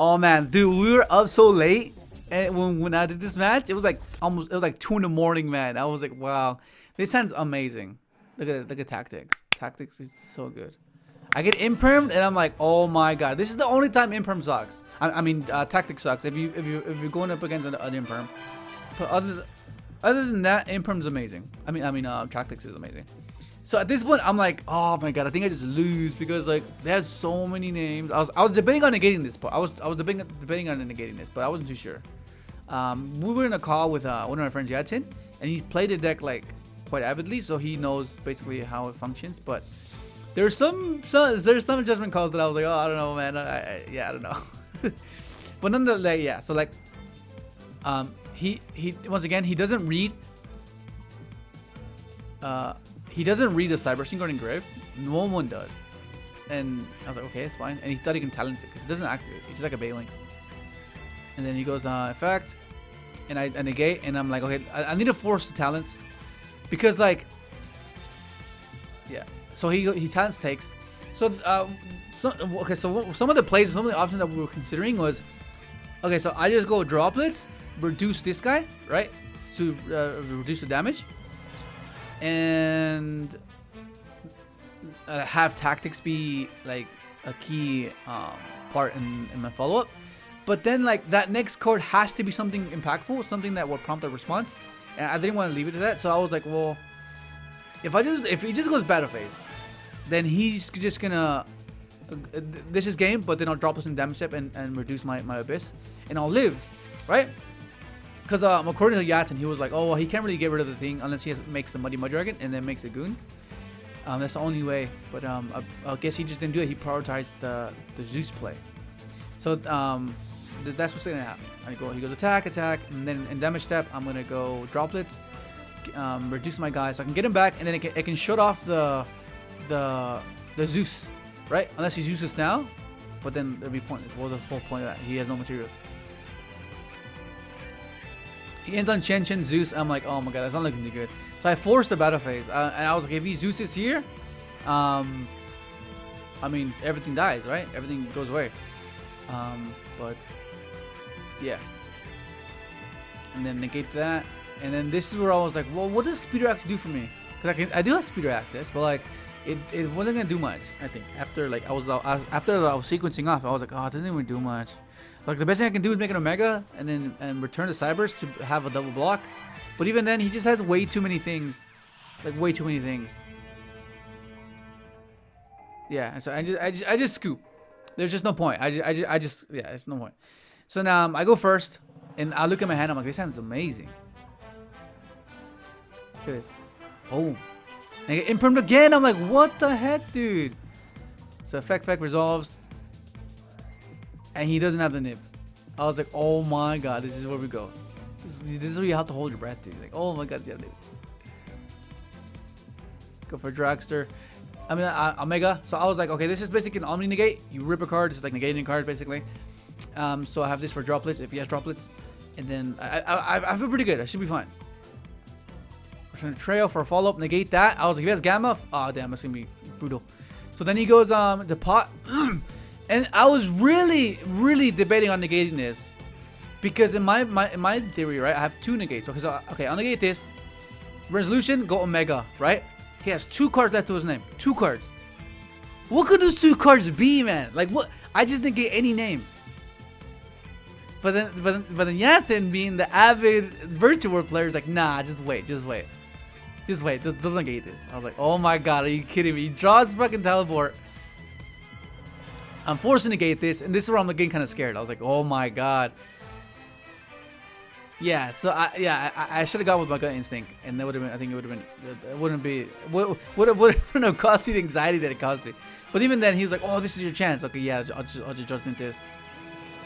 Oh man, dude, we were up so late, and when I did this match, it was like 2 in the morning, man. I was like, wow, this sounds amazing. Look at tactics. Tactics is so good. I get impermed, and I'm like, oh my god, this is the only time imperm sucks. I mean, tactics sucks if you're going up against an imperm. But other than that, imperm's amazing. I mean, tactics is amazing. So at this point, I'm like, oh my god, I think I just lose because like there's so many names. I was debating on negating this part. I was debating on negating this, but I wasn't too sure. We were in a call with one of my friends, Yatin, and he played the deck like quite avidly, so he knows basically how it functions. But there's some adjustment calls that I was like, oh, I don't know, man. Yeah, I don't know. But nonetheless, yeah. So like, he once again, he doesn't read. He doesn't read the Cyber Synchron Engrave. No one does. And I was like, okay, it's fine. And he thought he can talent it because it doesn't activate. It's just like a Balinks. And then he goes, effect. And I negate. And I'm like, okay, I need to force the talents. Because like, yeah. So he talents takes. So, okay, so some of the plays, some of the options that we were considering was, okay, so I just go droplets, reduce this guy, right? To reduce the damage. And have tactics be like a key part in my follow-up. But then like that next card has to be something impactful, something that will prompt a response. And I didn't want to leave it to that, so I was like, well, if he just goes battle phase, then he's just gonna this is game, but then I'll drop some damage step and reduce my abyss, and I'll live, right? Because according to Yatin, he was like, oh, well, he can't really get rid of the thing unless he makes the Muddy Mud Dragon and then makes the goons. That's the only way. But I guess he just didn't do it. He prioritized the Zeus play. So that's what's gonna happen. He goes attack, and then in damage step, I'm gonna go droplets, reduce my guy so I can get him back, and then it can shut off the Zeus, right? Unless he uses now, but then it'll be pointless. Well, the whole point of that, he has no materials. He ends on Chen Zeus. I'm like, oh my god, that's not looking too good. So I forced the battle phase, and I was like, if he Zeus is here, I mean, everything dies, right? Everything goes away. But yeah, and then negate that, and then this is where I was like, well, what does Speeder Axe do for me? Because I do have Speeder Access, but like, it wasn't gonna do much. I think after like after I was sequencing off, I was like, oh, it doesn't even do much. Like the best thing I can do is make an Omega and return the Cybers to have a double block. But even then, he just has way too many things, like way too many things. Yeah, and so I just scoop. There's just no point. I just yeah, it's no point. So now I go first, and I look at my hand. I'm like, this hand's amazing. Look at this. Boom. And I get impermed again. I'm like, what the heck, dude? So effect resolves. And he doesn't have the nib. I was like, oh my god, this is where we go. This is where you have to hold your breath, dude. Like, oh my god, yeah, dude. Go for Dragster. I mean, Omega. So I was like, okay, this is basically an Omni negate. You rip a card, it's like negating a card, basically. So I have this for droplets, if he has droplets. And then I feel pretty good. I should be fine. Return to Trail for a follow-up, negate that. I was like, if he has Gamma, oh damn, it's gonna be brutal. So then he goes the pot. And I was really debating on negating this, because in my theory, right, I have two negates. Okay, I'll negate this. Resolution, go Omega, right? He has 2 cards left to his name. 2 cards. What could those 2 cards be, man? Like what? I just didn't get any name. But then Yatin, being the avid virtual player, is like, nah, just wait. Just don't negate this. I was like, oh my god, are you kidding me? He draws fucking teleport. I'm forced to negate this, and this is where I'm getting kind of scared. I was like, oh my god. Yeah, so I should have gone with my gut instinct, and that would have been, I think it would have been, it wouldn't have caused me the anxiety that it caused me. But even then, he was like, oh, this is your chance. Okay, yeah, I'll just judgment this.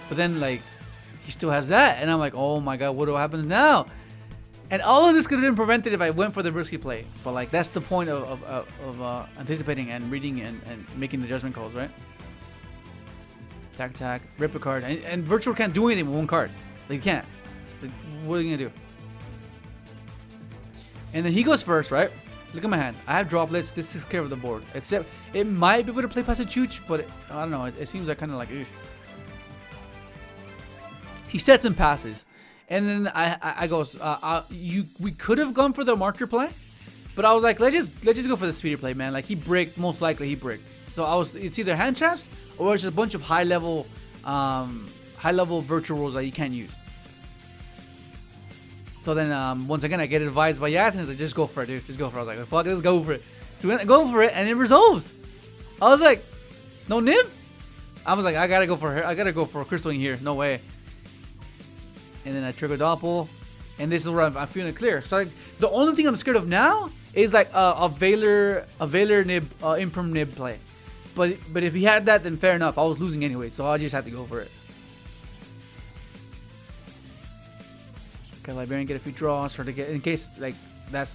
But then, like, he still has that, and I'm like, oh my god, what happens now? And all of this could have been prevented if I went for the risky play. But like, that's the point of anticipating and reading and making the judgment calls, right? Attack, rip a card, and virtual can't do anything with 1 card. Like, he can't. Like, what are you gonna do? And then he goes first, right? Look at my hand. I have droplets. This takes care of the board. Except it might be able to play past a Chooch, but I don't know. It seems like kind of like, ugh. He sets and passes, and then I goes, we could have gone for the marker play, but I was like, let's just go for the speeder play, man. Like he bricked, most likely he bricked. So it's either hand traps or it's just a bunch of high level virtual rolls that you can't use. So then once again I get advised by Yatin, he's like, just go for it, dude. Just go for it. I was like, fuck it, let's go for it. So we go for it, and it resolves. I was like, no nib? I was like, I gotta go for her. I gotta go for a crystal in here. No way. And then I trigger doppel, and this is where I'm feeling clear. So like, the only thing I'm scared of now is like a Veiler nib, imperm nib play. But if he had that, then fair enough. I was losing anyway, so I just had to go for it. Okay, Liberian get a few draws for to get in case like that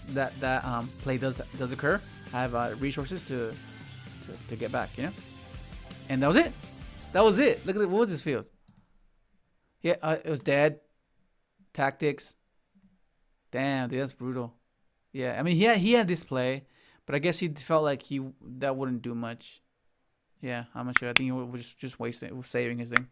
play does occur. I have resources to get back, you know. And that was it. That was it. Look at it. What was his field? Yeah, it was dead. Tactics. Damn, dude, that's brutal. Yeah, I mean he had this play, but I guess he felt like that wouldn't do much. Yeah, I'm not sure. I think he was just saving his thing.